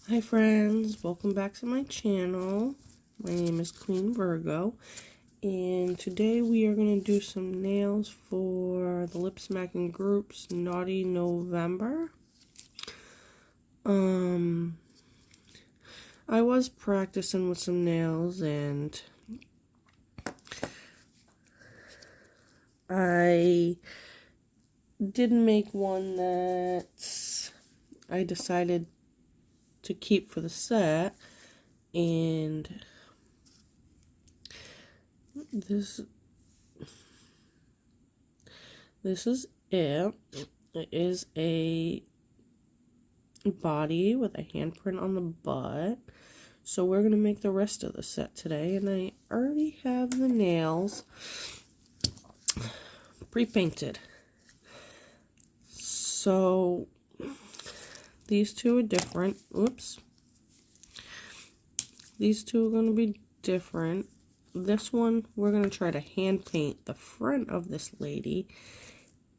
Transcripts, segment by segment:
Hi friends, welcome back to my channel. My name is Queen Virgo, and today we are going to do some nails for the Lip Smacking Group's Naughty November. I was practicing with some nails and I did make one that I decided to keep for the set, and this is it. It is a body with a handprint on the butt. So we're going to make the rest of the set today, and I already have the nails pre-painted. So these two are different. Oops. These two are going to be different. This one, we're going to try to hand paint the front of this lady.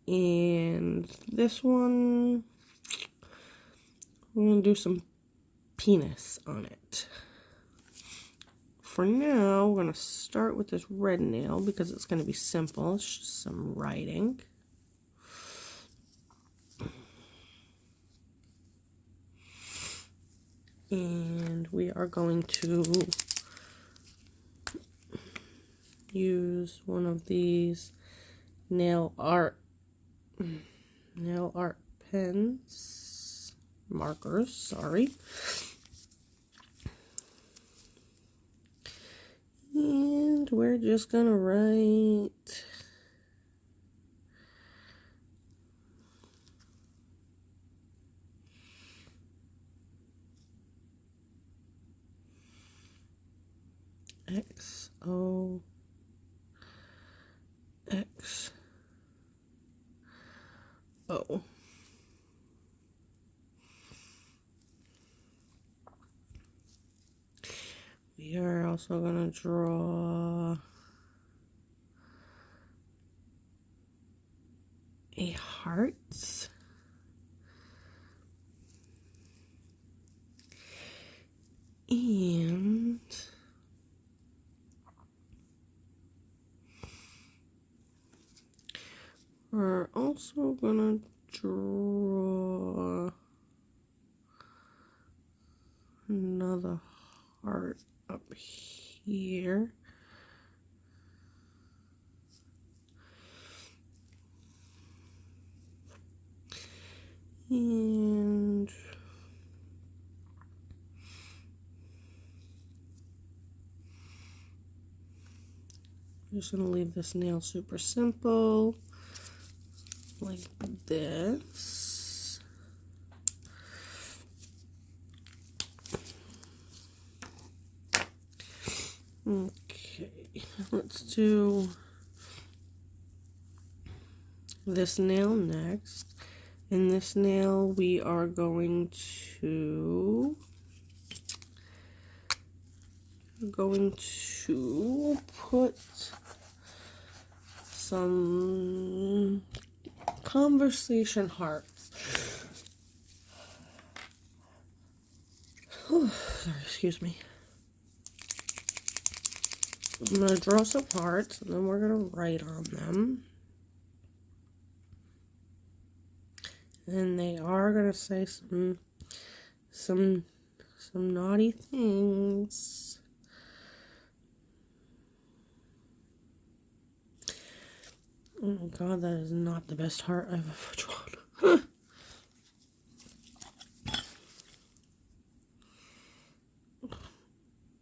And this one, we're going to do some penis on it. For now, we're going to start with this red nail because it's going to be simple. It's just some writing. And we are going to use one of these nail art markers, sorry. And we're just gonna write XO XO. We are also going to draw a heart. And we're also going to draw another heart up here. And I'm just going to leave this nail super simple, like this. Okay, let's do this nail next. In this nail, we are going to put some conversation hearts. Sorry, excuse me. I'm going to draw some hearts, and then we're going to write on them. And they are going to say some naughty things. Oh my god, that is not the best heart I've ever drawn.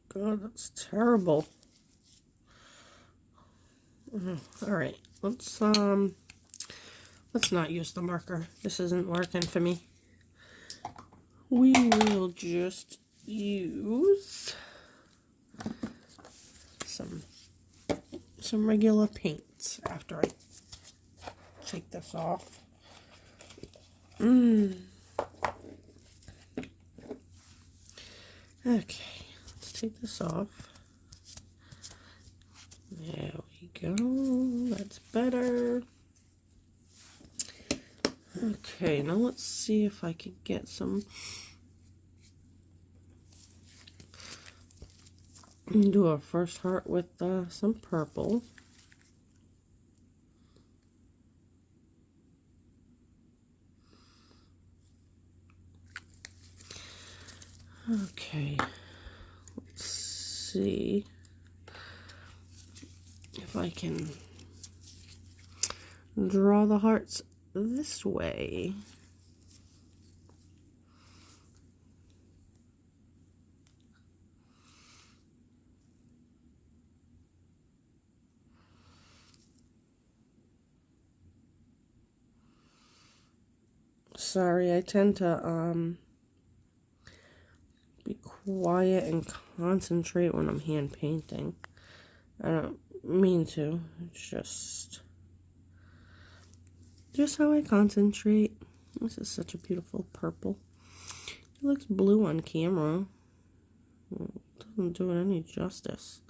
God, that's terrible. Alright, let's not use the marker. This isn't working for me. We will just use some regular paints after I take this off. Okay, let's take this off. There we go. That's better. Okay, now let's see if I can get some Do a first heart with some purple. Okay, let's see if I can draw the hearts this way. Sorry, I tend to be quiet and concentrate when I'm hand painting. I don't mean to. It's just how I concentrate. This is such a beautiful purple. It looks blue on camera. It doesn't do it any justice.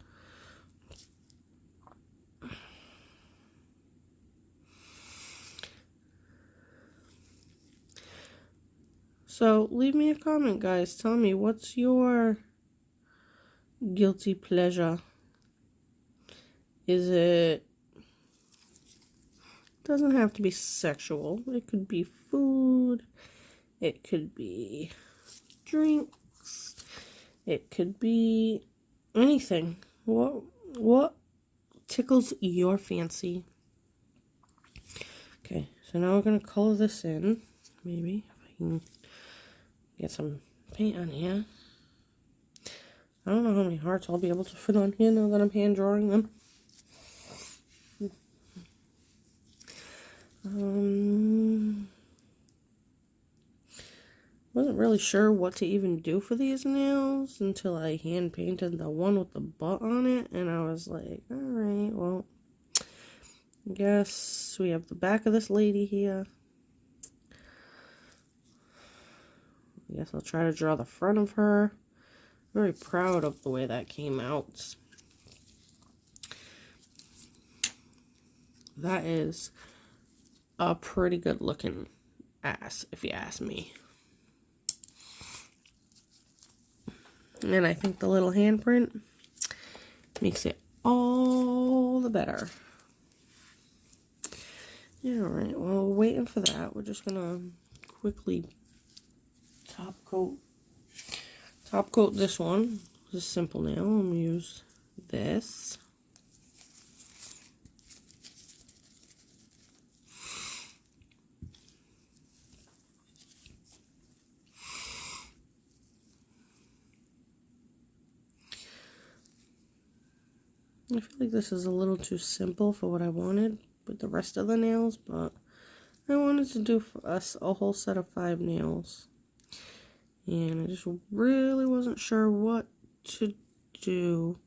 So leave me a comment, guys. Tell me, what's your guilty pleasure? Doesn't have to be sexual. It could be food. It could be drinks. It could be anything. What tickles your fancy? Okay, so now we're gonna color this in. Maybe if I can get some paint on here. I don't know how many hearts I'll be able to fit on here now that I'm hand drawing them. Wasn't really sure what to even do for these nails until I hand painted the one with the butt on it, and I was like, alright, well, I guess we have the back of this lady here. I guess I'll try to draw the front of her. Very proud of the way that came out. That is a pretty good looking ass, if you ask me. And I think the little handprint makes it all the better. Yeah, alright, well, waiting for that, we're just gonna quickly top coat this one. It's a simple nail. I'm gonna use this. I feel like this is a little too simple for what I wanted with the rest of the nails, but I wanted to do for us a whole set of 5 nails. And I just really wasn't sure what to do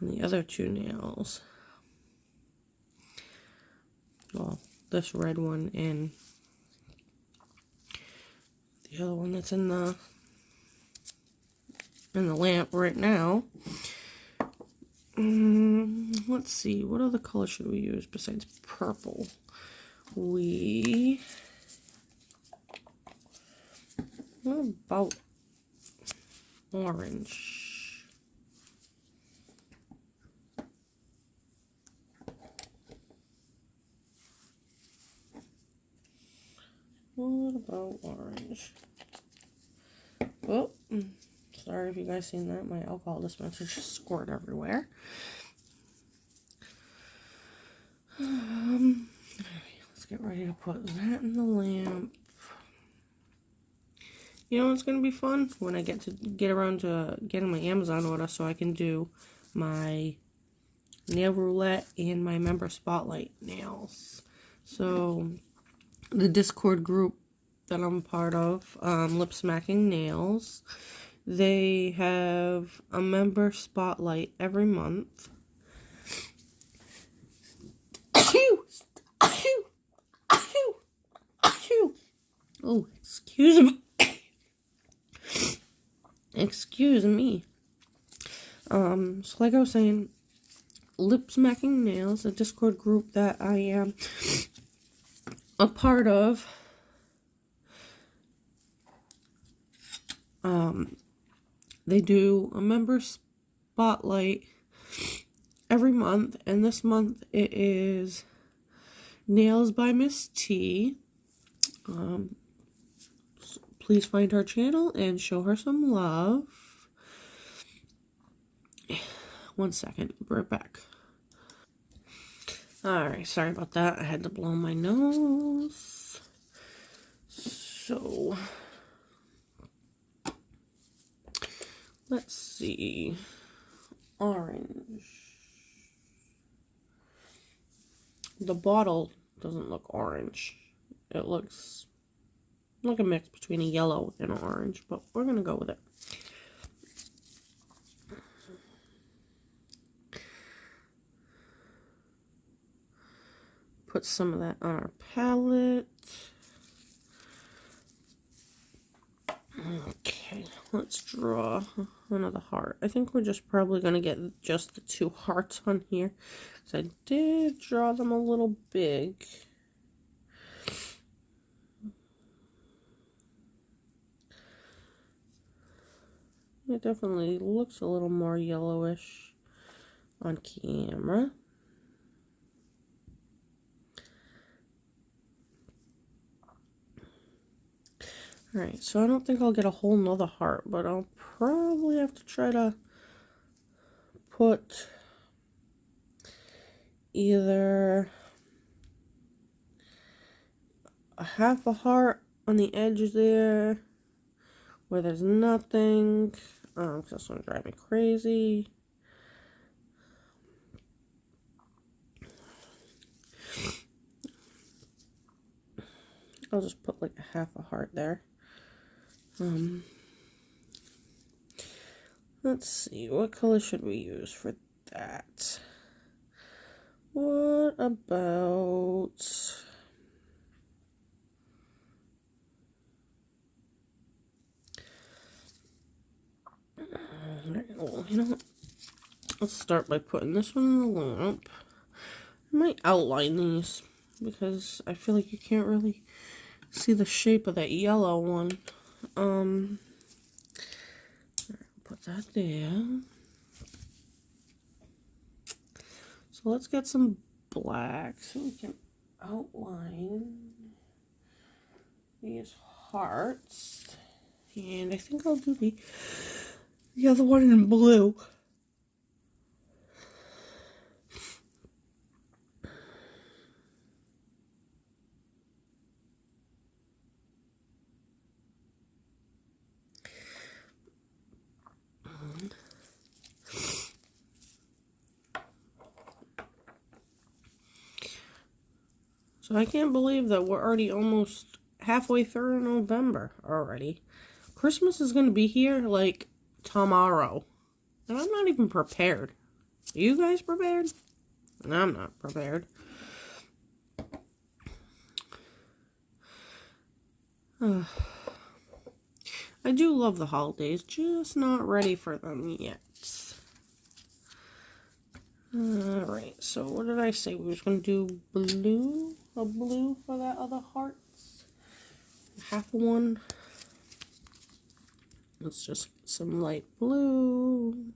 on the other 2 nails. Well, this red one and the other one that's in the lamp right now. Let's see, what other color should we use besides purple? What about orange? What about orange? Oh, sorry if you guys seen that. My alcohol dispenser just squirted everywhere. Let's get ready to put that in the lamp. You know what's going to be fun? When I get around to getting my Amazon order so I can do my nail roulette and my member spotlight nails. So the Discord group that I'm part of, Lip Smacking Nails, they have a member spotlight every month. Oh, excuse me. Excuse me. So like I was saying, Lip Smacking Nails, a Discord group that I am a part of. They do a member spotlight every month, and this month it is Nails by Miss T. Please find her channel and show her some love. One second, be right back. Alright, sorry about that. I had to blow my nose. So, let's see. Orange. The bottle doesn't look orange. It looks like a mix between a yellow and an orange, but we're going to go with it. Put some of that on our palette. Okay, let's draw another heart. I think we're just probably going to get just the 2 hearts on here, because I did draw them a little big. It definitely looks a little more yellowish on camera. Alright, so I don't think I'll get a whole nother heart, but I'll probably have to try to put either a half a heart on the edge there where there's nothing, because that's going to drive me crazy. I'll just put like a half a heart there. Let's see, what color should we use for that? What about... Well, you know what? Let's start by putting this one in the lamp. I might outline these because I feel like you can't really see the shape of that yellow one. Put that there. So let's get some black so we can outline these hearts. And I think I'll do the other one in blue. So I can't believe that we're already almost halfway through November already. Christmas is going to be here like tomorrow. And I'm not even prepared. Are you guys prepared? And I'm not prepared. I do love the holidays, just not ready for them yet. Alright, so what did I say? We was going to do blue? A blue for that other hearts? Half one. Let's just get some light blue.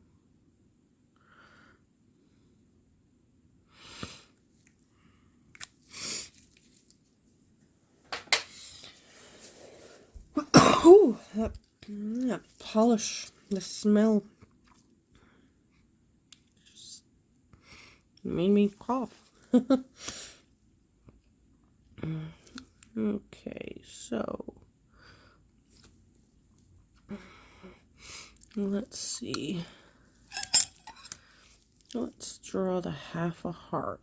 Oh, that polish, the smell just made me cough. Okay, so let's see. Let's draw the half a heart.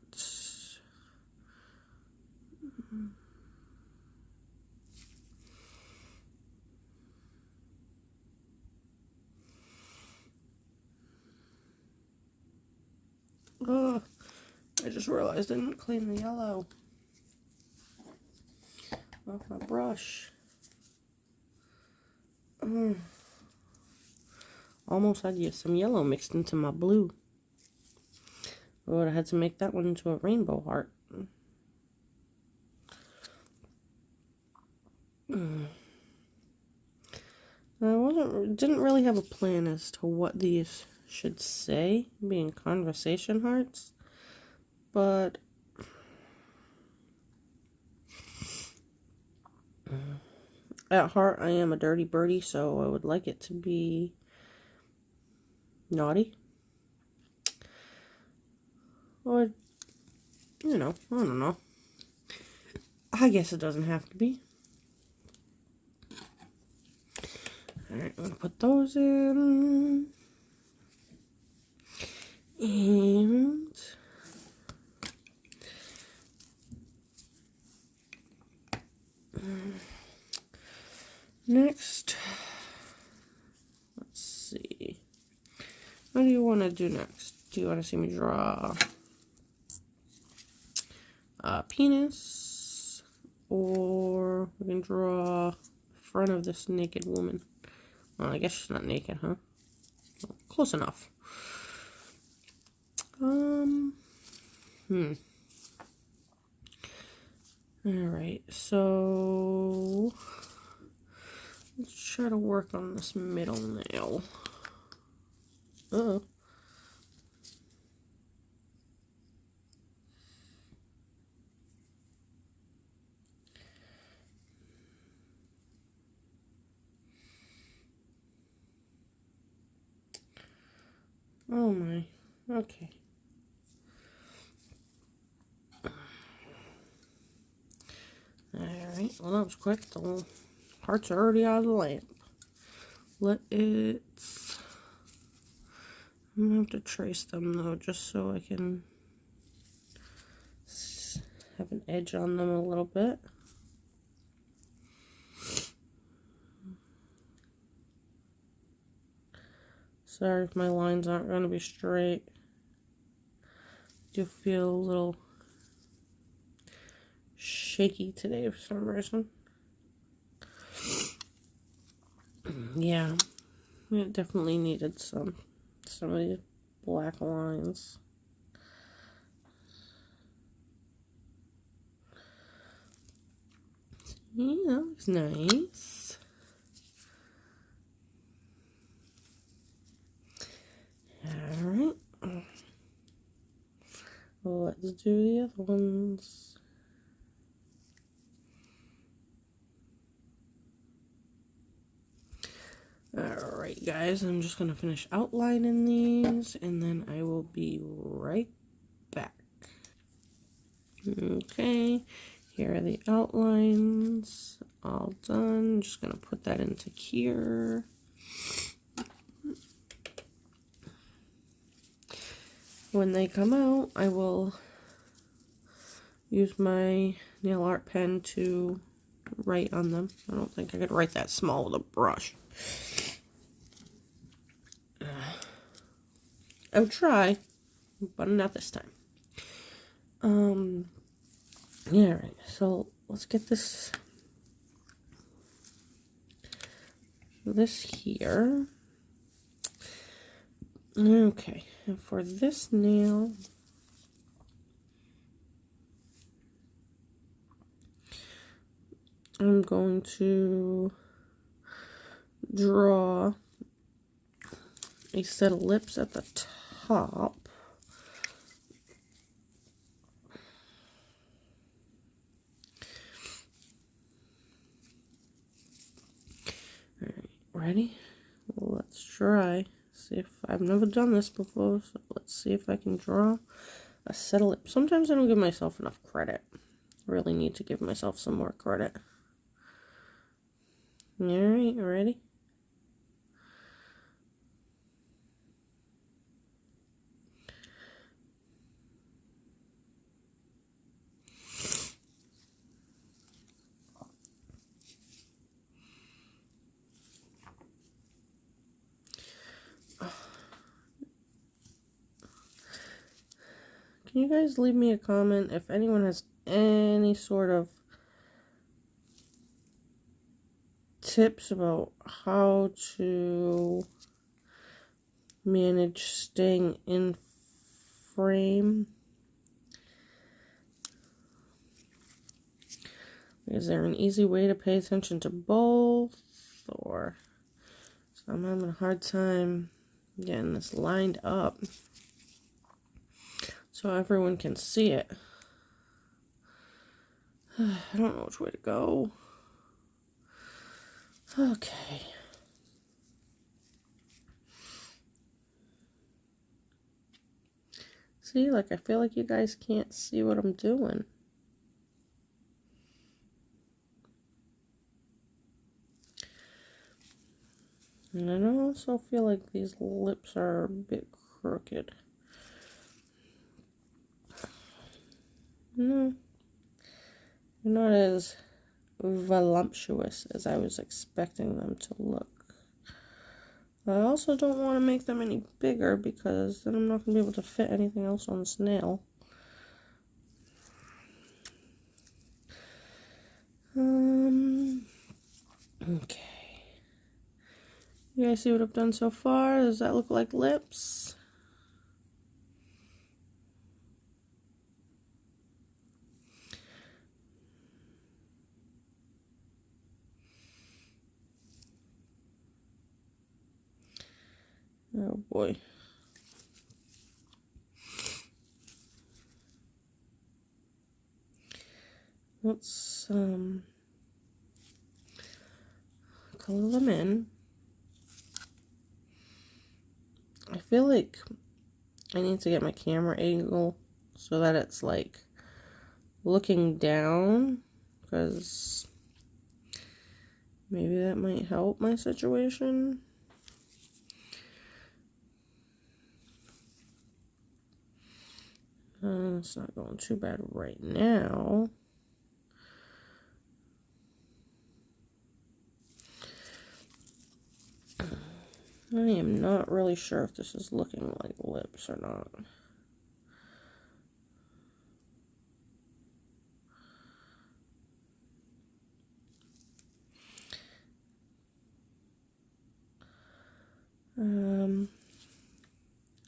Oh, I just realized I didn't clean the yellow off my brush. Almost had some yellow mixed into my blue. I would have had to make that one into a rainbow heart. I didn't really have a plan as to what these should say, being conversation hearts, but at heart I am a dirty birdie, so I would like it to be naughty. Or, you know, I don't know. I guess it doesn't have to be. Alright, I'm gonna put those in. And next, let's see. What do you want to do next? Do you want to see me draw a penis? Or we can draw the front of this naked woman. Well, I guess she's not naked, huh? Well, close enough. Alright, so let's try to work on this middle nail. Uh-oh. Oh my. Okay. Alright, well that was quick. The parts are already out of the lamp. I'm gonna have to trace them though, just so I can have an edge on them a little bit. Sorry if my lines aren't going to be straight. I do feel a little shaky today for some reason. Yeah, it definitely needed some of these black lines. Yeah, that looks nice. Alright. Let's do the other ones. Alright guys, I'm just going to finish outlining these and then I will be right back. Okay, here are the outlines, all done. Just going to put that into here. When they come out, I will use my nail art pen to write on them. I don't think I could write that small with a brush. I would try, but not this time. Yeah, alright, so let's get this here. Okay, and for this nail, I'm going to draw a set of lips at the top. Alright, ready? Let's try. See if I've never done this before, so let's see if I can draw a set of lips. Sometimes I don't give myself enough credit. I really need to give myself some more credit. Alright, ready? Can you guys leave me a comment if anyone has any sort of tips about how to manage staying in frame? Is there an easy way to pay attention to both? Or I'm having a hard time Getting this lined up so everyone can see it. I don't know which way to go. Okay. See, like, I feel like you guys can't see what I'm doing. And I also feel like these lips are a bit crooked. No, they're not as voluptuous as I was expecting them to look. I also don't want to make them any bigger because then I'm not going to be able to fit anything else on this nail. Okay. You guys see what I've done so far? Does that look like lips? Oh boy. Let's color them in. I feel like I need to get my camera angle so that it's like looking down, because maybe that might help my situation. It's not going too bad right now. I am not really sure if this is looking like lips or not.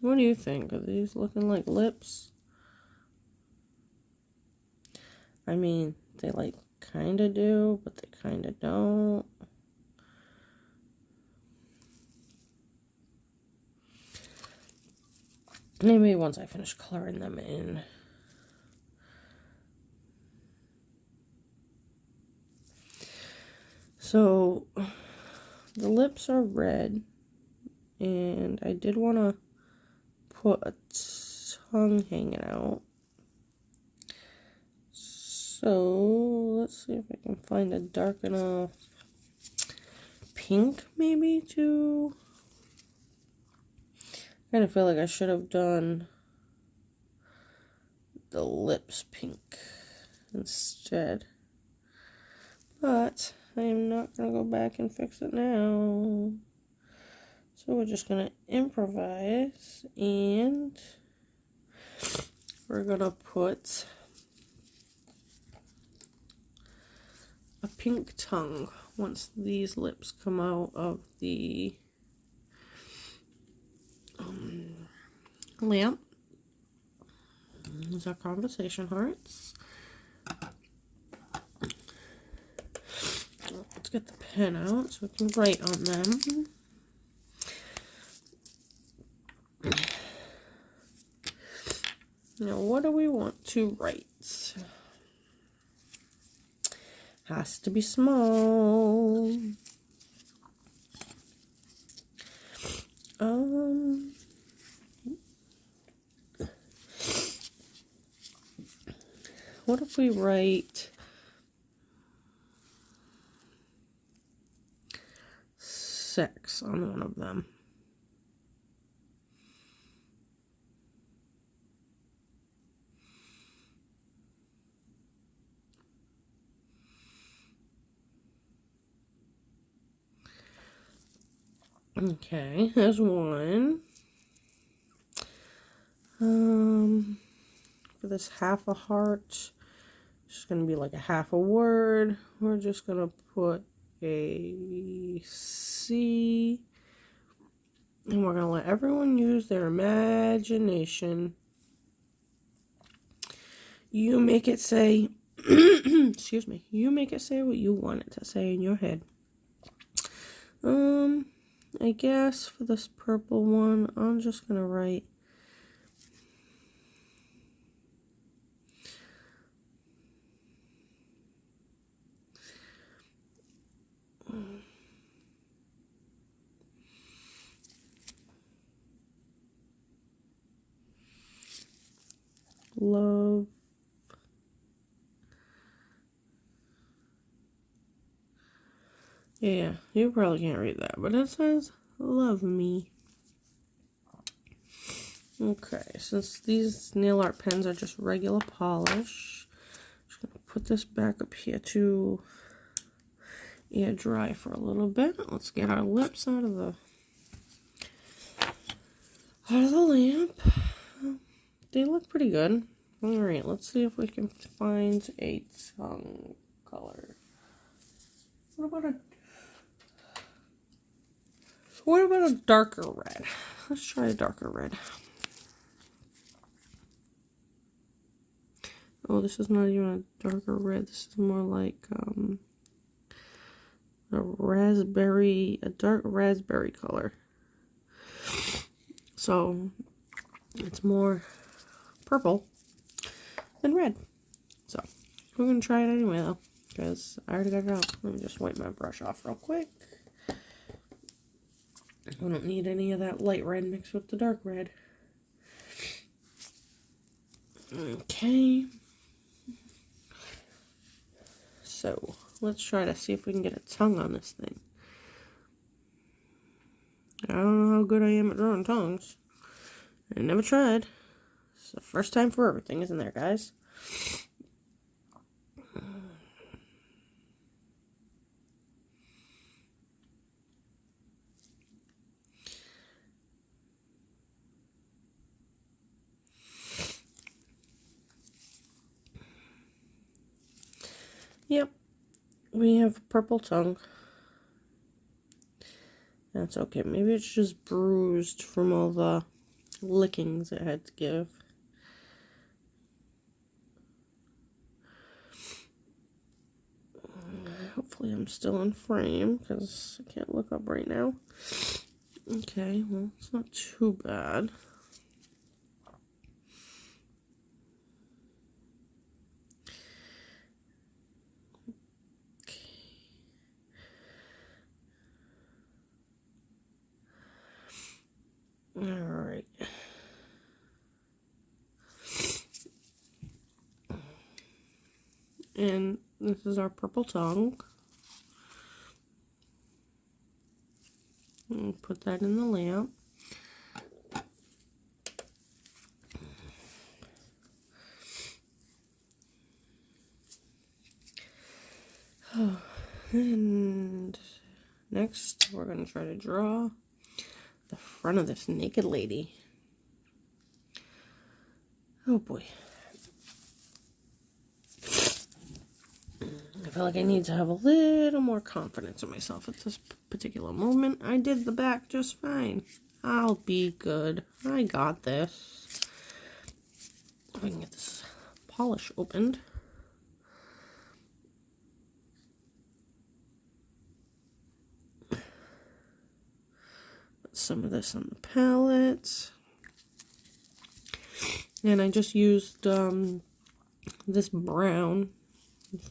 What do you think? Are these looking like lips? I mean, they like kind of do, but they kind of don't. Maybe once I finish coloring them in. So, the lips are red, and I did want to put a tongue hanging out. So, let's see if I can find a dark enough pink, maybe, to... I kind of feel like I should have done the lips pink instead. But I am not going to go back and fix it now. So we're just going to improvise, and we're going to put a pink tongue once these lips come out of the lamp. These are conversation hearts. Let's get the pen out so we can write on them. Now, what do we want to write? Has to be small. What if we write sex on one of them? Okay, there's one. For this half a heart, it's just going to be like a half a word. We're just going to put a C. And we're going to let everyone use their imagination. You make it say, excuse me, you make it say what you want it to say in your head. I guess for this purple one, I'm just gonna write love. Yeah, you probably can't read that, but it says love me. Okay, since these nail art pens are just regular polish, I'm just gonna put this back up here to air dry for a little bit. Let's get our lips out of the lamp. They look pretty good. Alright, let's see if we can find a tongue color. What about a darker red? Let's try a darker red. Oh, this is not even a darker red. This is more like a dark raspberry color. So it's more purple than red. So we're gonna try it anyway though, because I already got it out. Let me just wipe my brush off real quick. I don't need any of that light red mixed with the dark red. Okay. So let's try to see if we can get a tongue on this thing. I don't know how good I am at drawing tongues. I never tried. It's the first time for everything, isn't there, guys? Yep, we have a purple tongue. That's okay. Maybe it's just bruised from all the lickings it had to give. Hopefully I'm still in frame, because I can't look up right now. Okay, well, it's not too bad. Alright. And this is our purple tongue. And put that in the lamp. And next, we're going to try to draw the front of this naked lady. Oh boy. I feel like I need to have a little more confidence in myself at this particular moment. I did the back just fine. I'll be good. I got this. If I can get this polish opened. Put some of this on the palette. And I just used this brown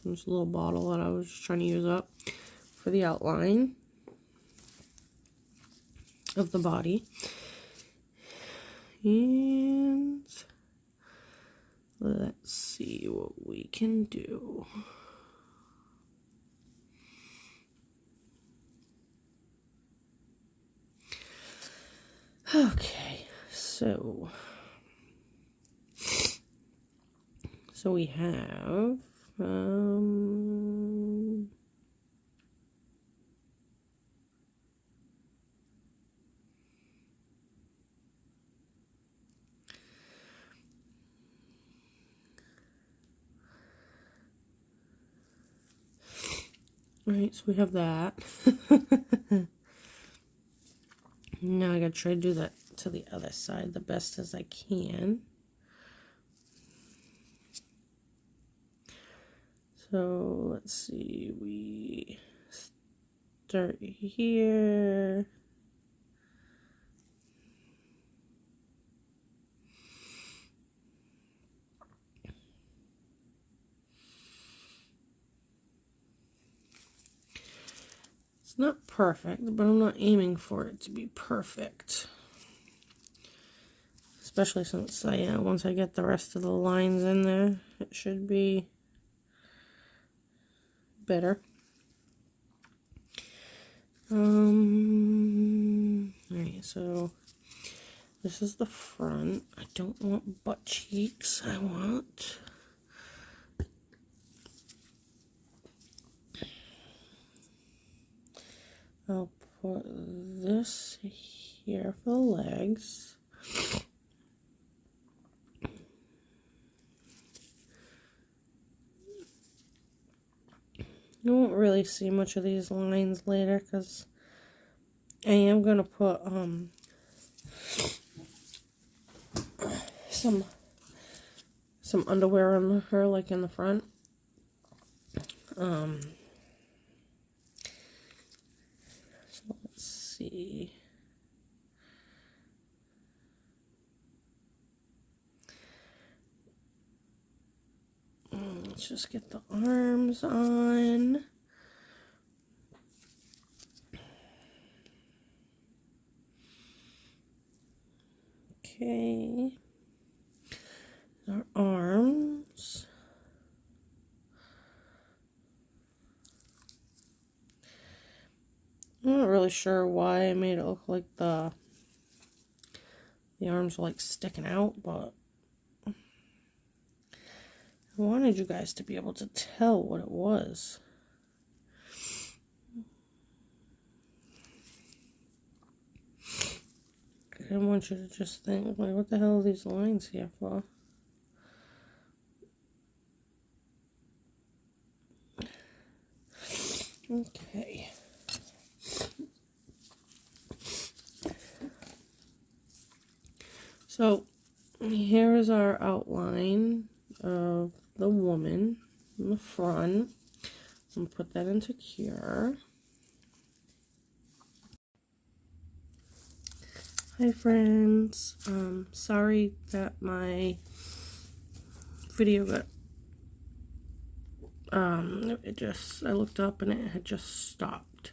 from this little bottle that I was just trying to use up for the outline of the body. And let's see what we can do. Okay, so we have right, so we have that. Now I gotta try to do that to the other side the best as I can. So let's see, we start here, perfect, but I'm not aiming for it to be perfect. Especially since once I get the rest of the lines in there, it should be better. Alright, so this is the front. I don't want butt cheeks. I'll put this here for the legs. You won't really see much of these lines later because I am going to put some underwear on her, like in the front. So let's see. Let's just get the arms on. Okay. Our arms. I'm not really sure why I made it look like the arms were like sticking out, but I wanted you guys to be able to tell what it was. I didn't want you to just think, like, what the hell are these lines here for? Okay. So, here is our outline of the woman in the front. I'm going to put that into cure. Hi friends, sorry that my video got, I looked up and it had just stopped.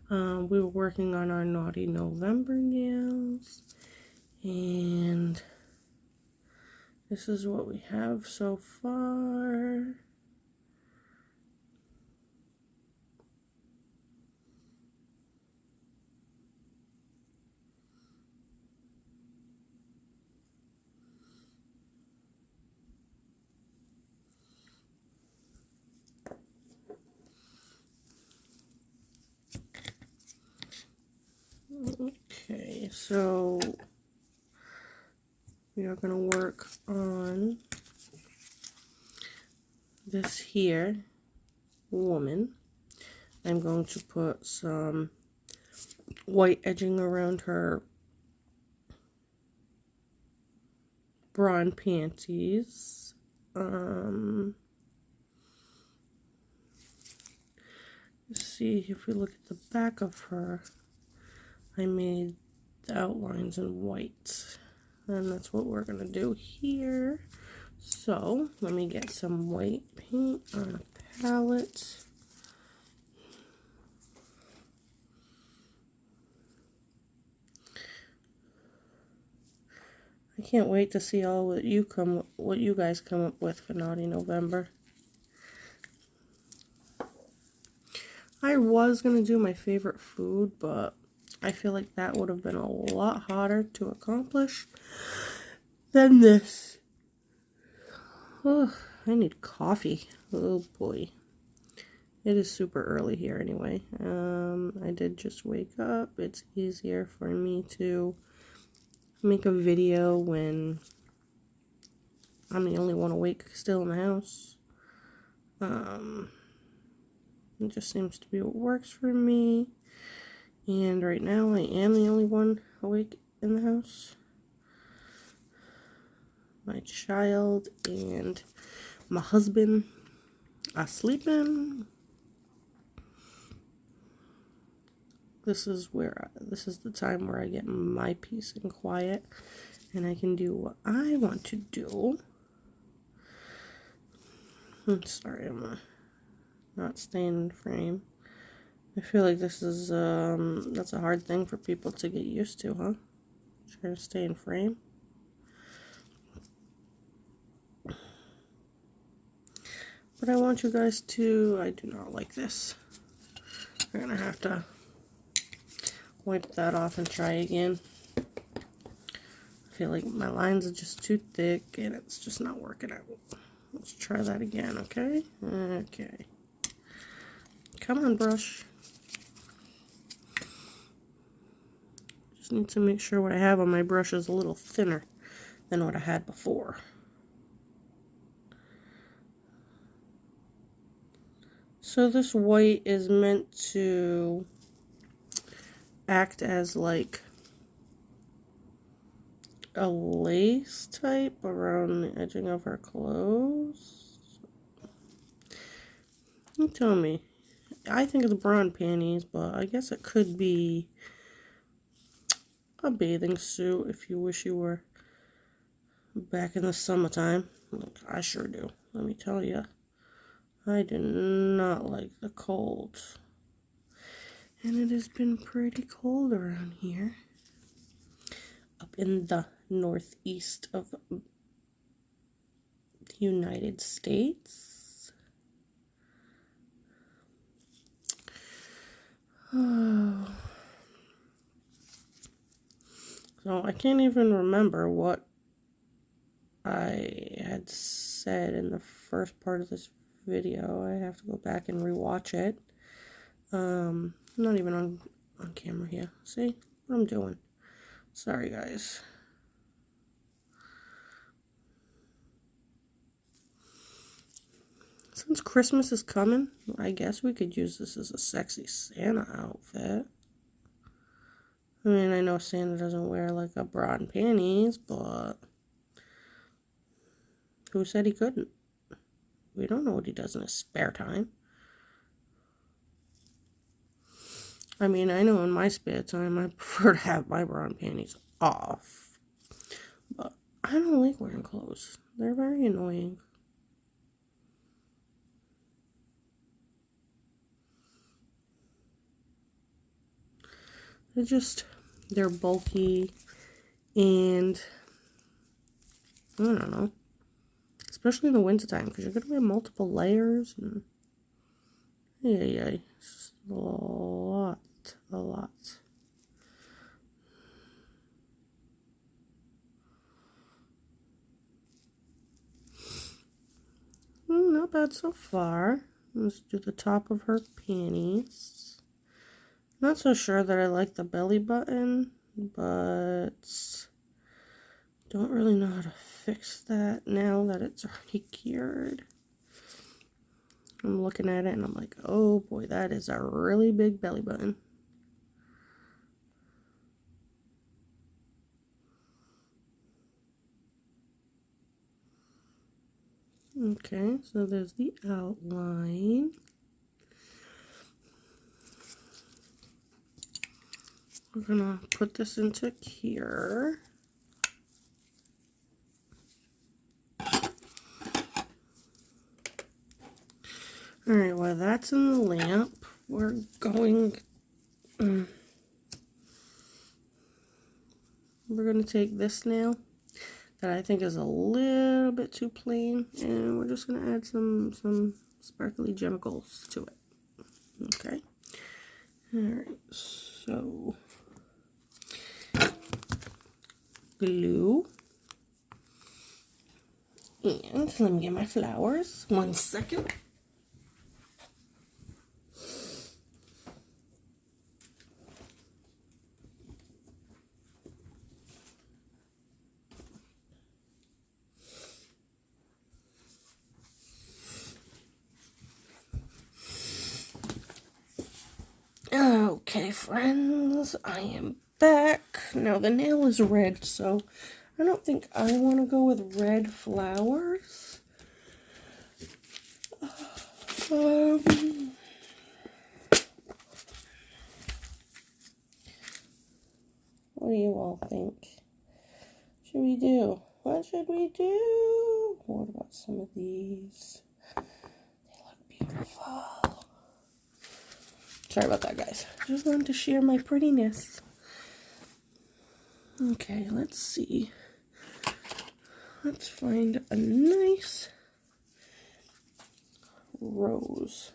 We were working on our Naughty November nails, and this is what we have so far. Okay, so we are going to work on this here woman. I'm going to put some white edging around her bra and panties. Let's see, if we look at the back of her, I made the outlines in white, and that's what we're gonna do here. So let me get some white paint on a palette. I can't wait to see all what you guys come up with for Naughty November. I was gonna do my favorite food, but I feel like that would have been a lot harder to accomplish than this. Oh, I need coffee. Oh boy. It is super early here anyway. I did just wake up. It's easier for me to make a video when I'm the only one awake still in the house. It just seems to be what works for me. And right now I am the only one awake in the house. My child and my husband are sleeping. This is the time where I get my peace and quiet, and I can do what I want to do. I'm sorry, I'm not staying in frame. I feel like this is, that's a hard thing for people to get used to, huh? Trying to stay in frame. But I want you guys to, I do not like this. We're gonna have to wipe that off and try again. I feel like my lines are just too thick and it's just not working out. Let's try that again, okay? Okay. Come on, brush. Just need to make sure what I have on my brush is a little thinner than what I had before. So this white is meant to act as like a lace type around the edging of her clothes. You tell me. I think it's bra and panties, but I guess it could be a bathing suit if you wish you were back in the summertime. Like I sure do. Let me tell you. I do not like the cold. And it has been pretty cold around here. Up in the northeast of the United States. Oh. So I can't even remember what I had said in the first part of this video. I have to go back and rewatch it. I'm not even on camera here. See what I'm doing? Sorry, guys. Since Christmas is coming, I guess we could use this as a sexy Santa outfit. I mean, I know Santa doesn't wear like a bra and panties, but who said he couldn't? We don't know what he does in his spare time. I mean, I know in my spare time I prefer to have my bra and panties off. But I don't like wearing clothes. They're very annoying. They're bulky and I don't know. Especially in the wintertime because you're going to wear multiple layers and yeah, it's just a lot. Not bad so far. Let's do the top of her panties. Not so sure that I like the belly button, but don't really know how to fix that now that it's already cured. I'm looking at it and I'm like, oh boy, that is a really big belly button. Okay, so there's the outline. We're gonna put this into cure. Alright, while that's in the lamp, we're going to take this nail that I think is a little bit too plain, and we're just going to add some sparkly gemicals to it. Okay. Alright, so glue. And let me get my flowers. 1 second. Okay, friends, I am back. Now, the nail is red, so I don't think I want to go with red flowers. What do you all think? Should we do? What should we do? What about some of these? They look beautiful. Sorry about that, guys. Just wanted to share my prettiness. Okay, let's see. Let's find a nice rose.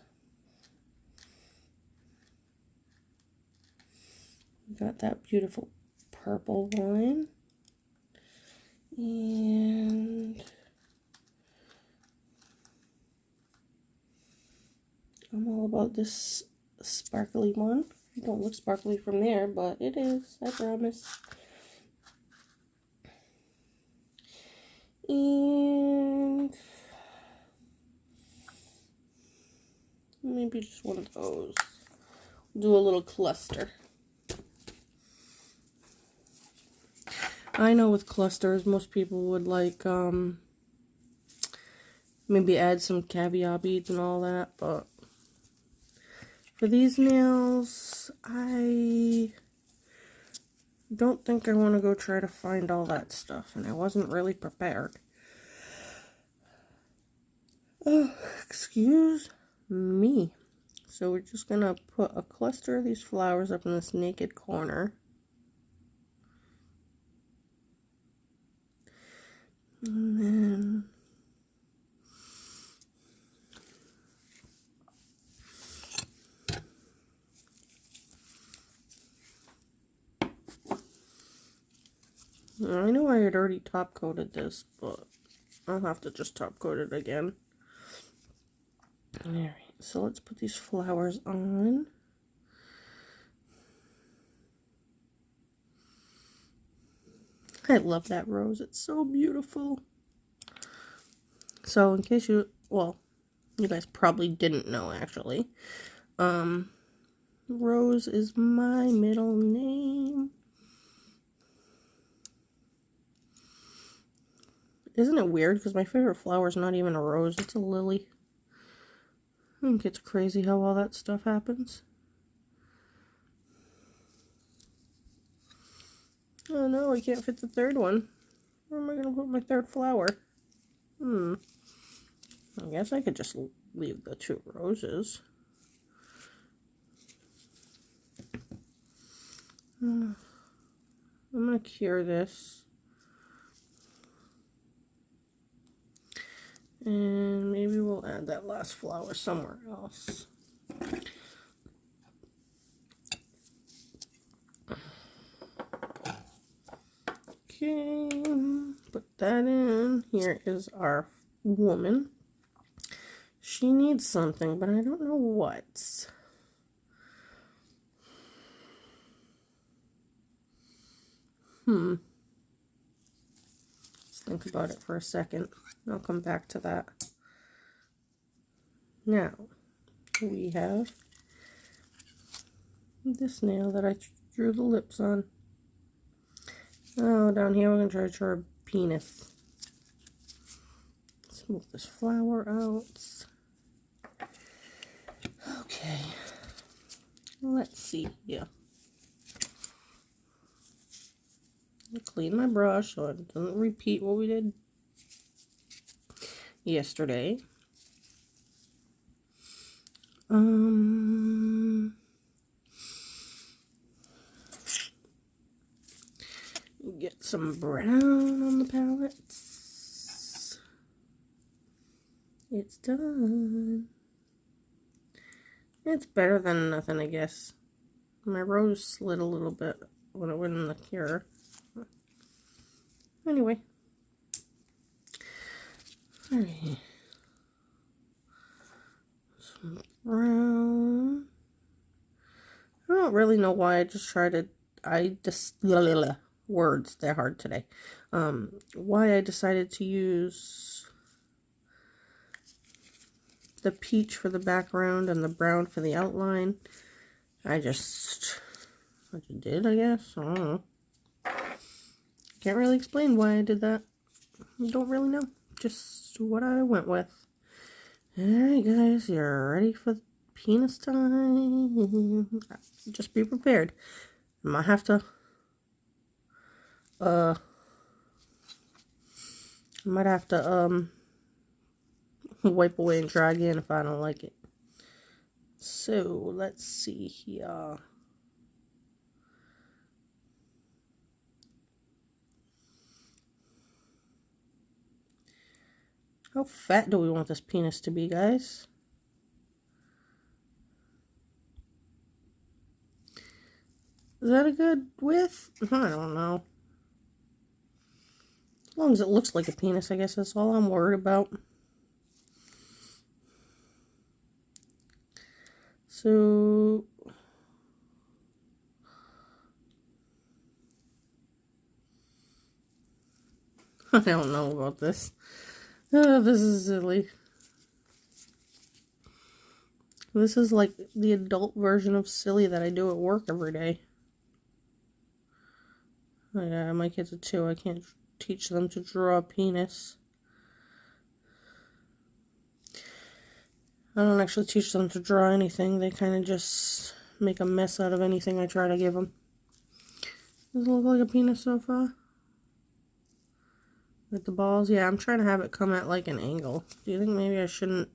Got that beautiful purple one. And I'm all about this sparkly one. It don't look sparkly from there, but it is, I promise. And maybe just one of those. Do a little cluster. I know with clusters, most people would like, maybe add some caviar beads and all that, but for these nails, I don't think I want to go try to find all that stuff, and I wasn't really prepared. Oh, excuse me. So we're just going to put a cluster of these flowers up in this naked corner. And then I know I had already top coated this, but I'll have to just top coat it again. Alright, so let's put these flowers on. I love that rose. It's so beautiful. So in case you, well, you guys probably didn't know actually. Rose is my middle name. Isn't it weird? Because my favorite flower is not even a rose. It's a lily. I think it's crazy how all that stuff happens. Oh no, I can't fit the third one. Where am I going to put my third flower? I guess I could just leave the two roses. I'm going to cure this. And maybe we'll add that last flower somewhere else. Okay, put that in. Here is our woman. She needs something, but I don't know what. Let's think about it for a second. I'll come back to that. Now, we have this nail that I drew the lips on. Oh, down here we're going to try to draw a penis. Let's move this flower out. Okay. Let's see here. I'll clean my brush so it doesn't repeat what we did yesterday. Get some brown on the palettes. It's done. It's better than nothing, I guess. My rose slid a little bit when it went in the cure. Anyway. Alright. Some brown. I don't really know why. I just tried to. Words, they're hard today. Why I decided to use the peach for the background and the brown for the outline. I just did, I guess. I don't know. Can't really explain why I did that. I don't really know. Just what I went with. Alright guys, you're ready for penis time. Just be prepared. I might have to wipe away and try again if I don't like it. So, let's see here. How fat do we want this penis to be, guys? Is that a good width? I don't know. As long as it looks like a penis, I guess that's all I'm worried about. So... I don't know about this. This is silly. This is like the adult version of silly that I do at work every day. Oh yeah, my kids are 2. I can't teach them to draw a penis. I don't actually teach them to draw anything. They kind of just make a mess out of anything I try to give them. Does it look like a penis so far? With the balls? Yeah, I'm trying to have it come at like an angle. Do you think maybe I shouldn't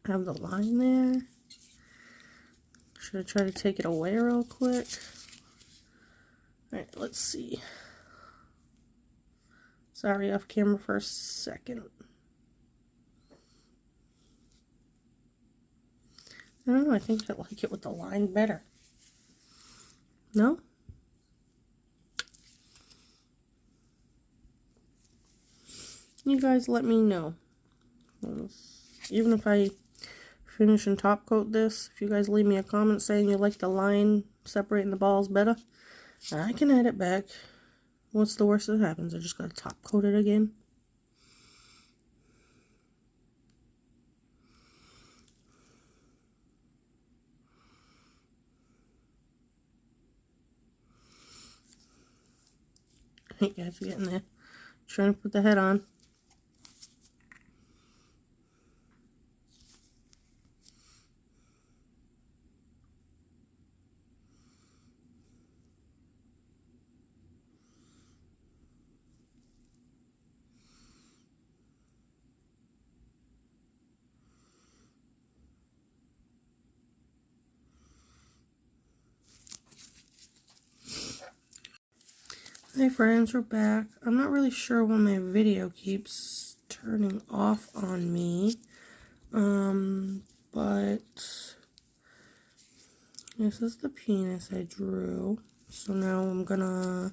have the line there? Should I try to take it away real quick? Alright, let's see. Sorry, off camera for a second. I don't know, I think I like it with the line better. No? You guys let me know. Even if I finish and top coat this, if you guys leave me a comment saying you like the line separating the balls better, I can add it back. What's the worst that happens? I just gotta top coat it again. Hey guys, getting there. Trying to put the head on. Hey friends, we're back. I'm not really sure why my video keeps turning off on me. But this is the penis I drew. So now I'm gonna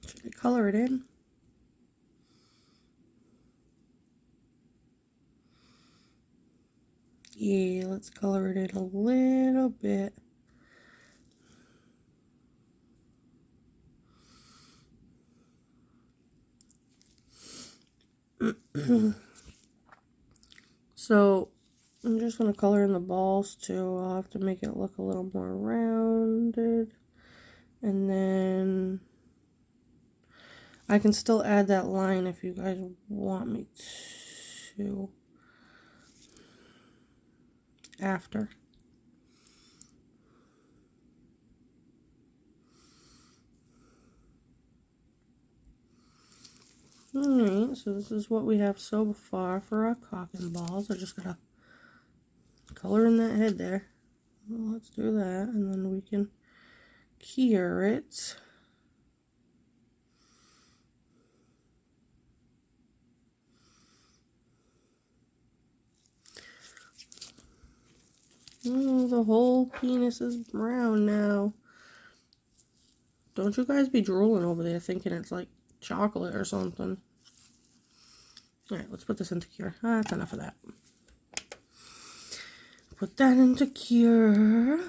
should I color it in? Yeah, let's color it in a little bit. So I'm just going to color in the balls too. I'll have to make it look a little more rounded. And then I can still add that line if you guys want me to. After. Alright, so this is what we have so far for our cock and balls. I just gotta color in that head there. Well, let's do that, and then we can cure it. Oh, the whole penis is brown now. Don't you guys be drooling over there thinking it's like chocolate or something. Alright, let's put this into cure. That's enough of that. Put that into cure.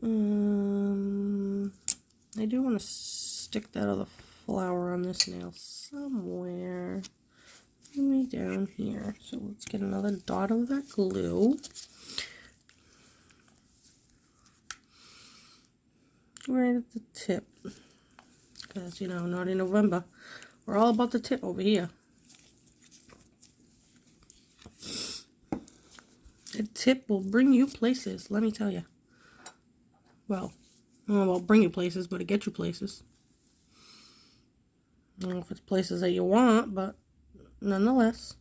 I do want to stick that other flower on this nail somewhere. Maybe down here. So let's get another dot of that glue. Right at the tip. Because, you know, naughty November. We're all about the tip over here. A tip will bring you places, let me tell you. Well, I don't know about bring you places, but it get you places. I don't know if it's places that you want, but nonetheless.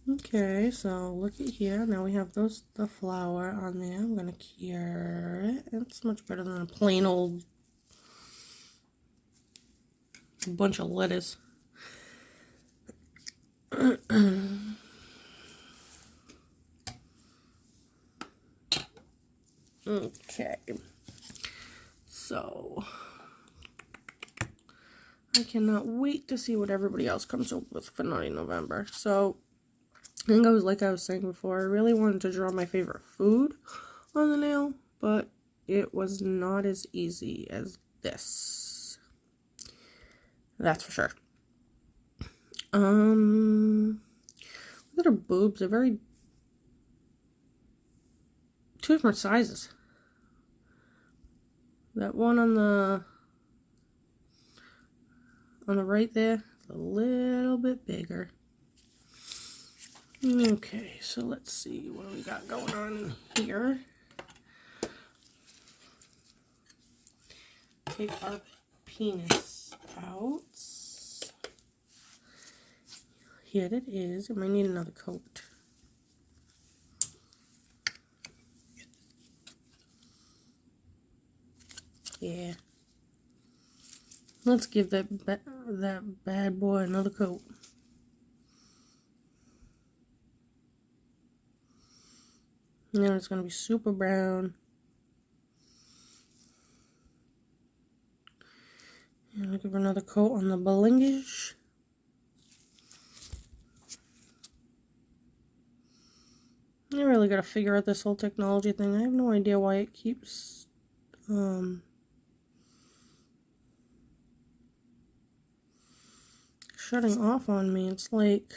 Okay, so look at here. Now we have the flower on there. I'm going to cure it. It's much better than a plain old bunch of lettuce. Okay. So I cannot wait to see what everybody else comes up with for Naughty November. So I think like I was saying before, I really wanted to draw my favorite food on the nail, but it was not as easy as this. That's for sure. Look at her boobs. They're two different sizes. That one on the right there is a little bit bigger. Okay, so let's see what we got going on here. Take our penis out. Here it is. I might need another coat. Yeah. Let's give that bad boy another coat. Now it's going to be super brown. And I'll give her another coat on the balingage. I really got to figure out this whole technology thing. I have no idea why it keeps shutting off on me. It's like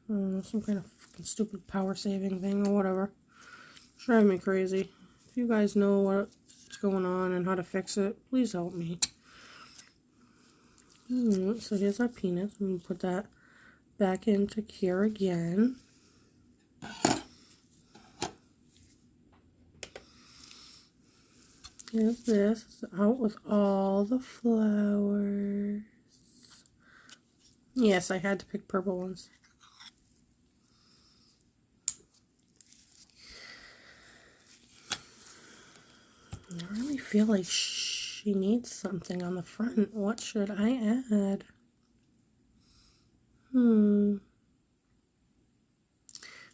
some kind of fucking stupid power saving thing or whatever. It's driving me crazy. If you guys know what's going on and how to fix it, please help me. So here's our penis. I'm going to put that back into cure again. Here's this. It's out with all the flowers. Yes, I had to pick purple ones. I really feel like she needs something on the front. What should I add?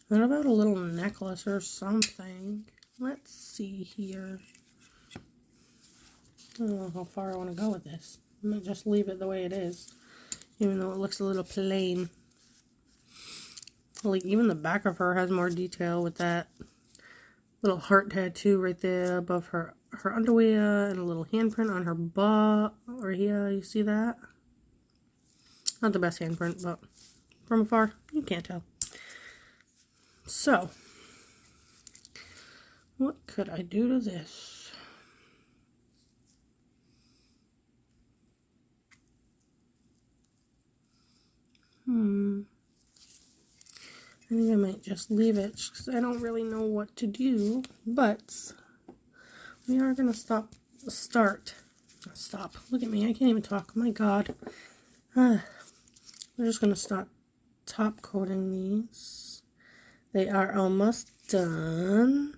What about a little necklace or something? Let's see here. I don't know how far I want to go with this. I might just leave it the way it is, even though it looks a little plain. Like, even the back of her has more detail with that little heart tattoo right there above her underwear, and a little handprint on her butt right here. You see that? Not the best handprint, but from afar, you can't tell. So, what could I do to this? I think I might just leave it because I don't really know what to do, but we are going to stop. Look at me, I can't even talk. My God. We're just going to start top coating these. They are almost done.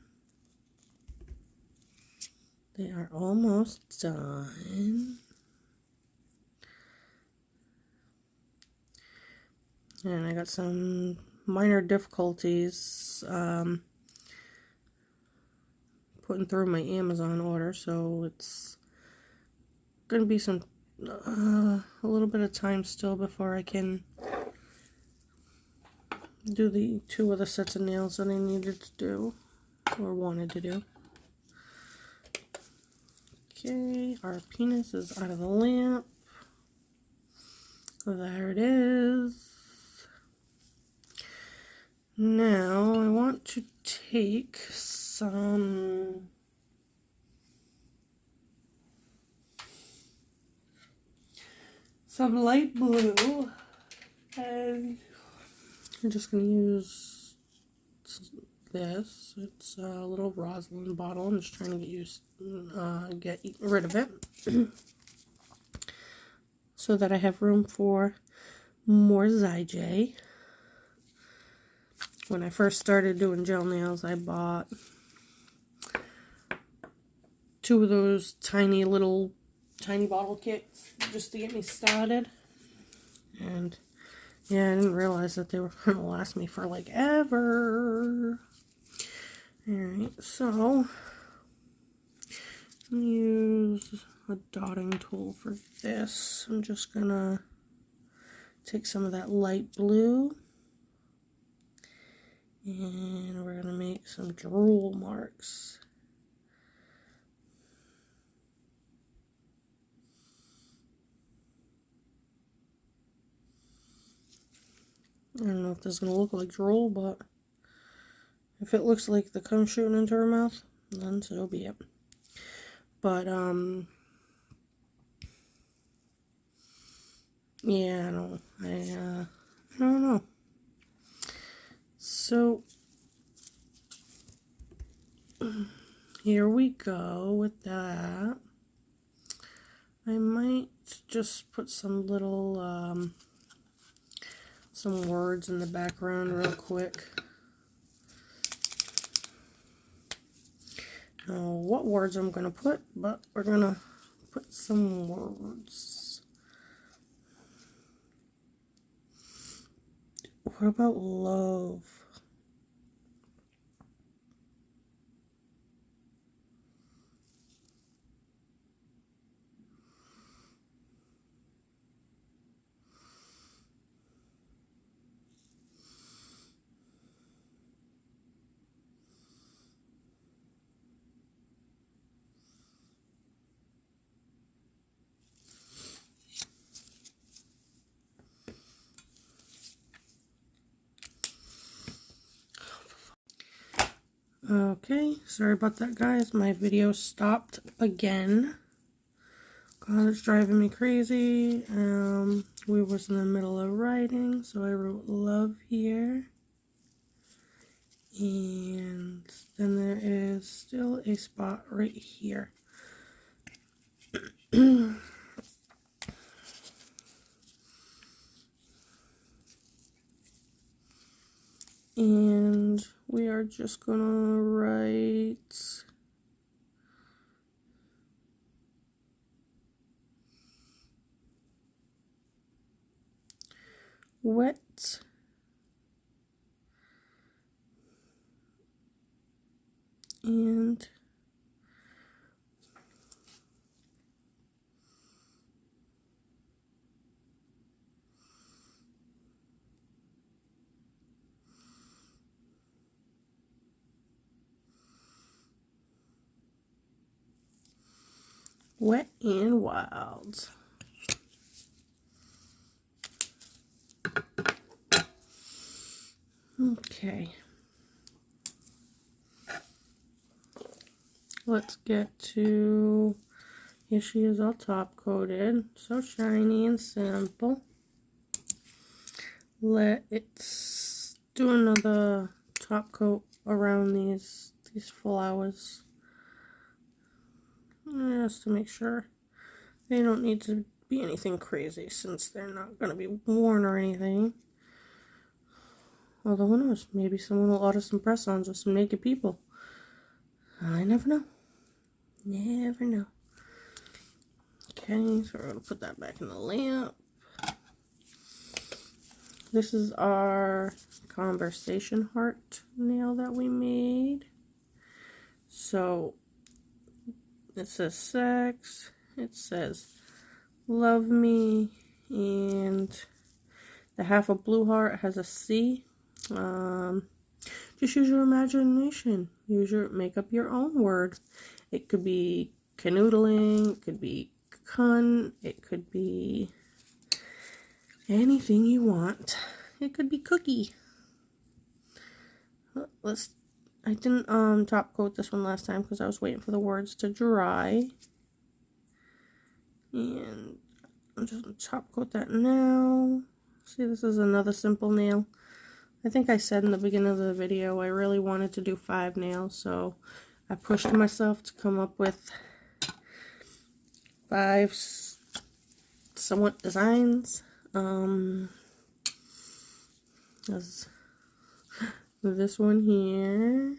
They are almost done. And I got some minor difficulties putting through my Amazon order, so it's gonna be some a little bit of time still before I can do the 2 other sets of nails that I needed to do or wanted to do. Okay, our penis is out of the lamp. There it is. Now I want to take some light blue, and I'm just going to use this. It's a little Rosalind bottle. I'm just trying to get rid of it so that I have room for more Zyj. When I first started doing gel nails, I bought 2 of those tiny bottle kits just to get me started. And yeah, I didn't realize that they were going to last me for like ever. Alright, so I'm going to use a dotting tool for this. I'm just going to take some of that light blue and we're going to make some drool marks. I don't know if this is going to look like drool, but if it looks like the cum shooting into her mouth, then so be it. But, yeah, I don't know. So, here we go with that. I might just put some little, some words in the background real quick. I don't know what words I'm going to put, but we're going to put some words. What about love? Okay, sorry about that, guys. My video stopped again. God, it's driving me crazy. We was in the middle of writing, so I wrote love here. And then there is still a spot right here. And we are just gonna write wet and wet and wild. Okay. Let's get to, here she is all top coated, so shiny and simple. Let's do another top coat around these flowers, just to make sure they don't need to be anything crazy since they're not going to be worn or anything. Although who knows, maybe someone will order some press-ons with some naked people. I never know. Never know. Okay, so we're going to put that back in the lamp. This is our conversation heart nail that we made. So, it says sex, it says love me, and the half of blue heart has a C. Just use your imagination. Make up your own word. It could be canoodling, it could be cunt, it could be anything you want. It could be cookie. I didn't top coat this one last time because I was waiting for the words to dry. And I'm just gonna top coat that now. See, this is another simple nail. I think I said in the beginning of the video I really wanted to do 5 nails, so I pushed myself to come up with 5 somewhat designs. There's this one here.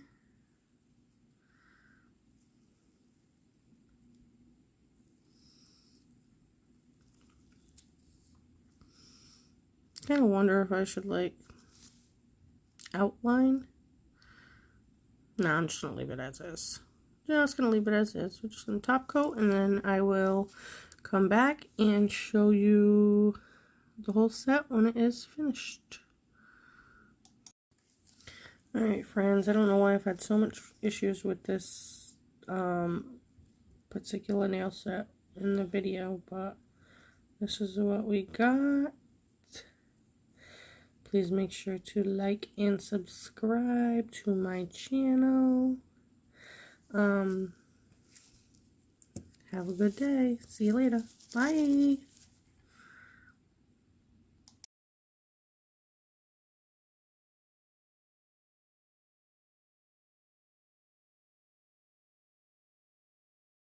I kind of wonder if I should like outline. No, I'm just gonna leave it as is. Just gonna leave it as is. We're just gonna top coat, and then I will come back and show you the whole set when it is finished. Alright friends, I don't know why I've had so much issues with this particular nail set in the video, but this is what we got. Please make sure to like and subscribe to my channel. Have a good day. See you later. Bye.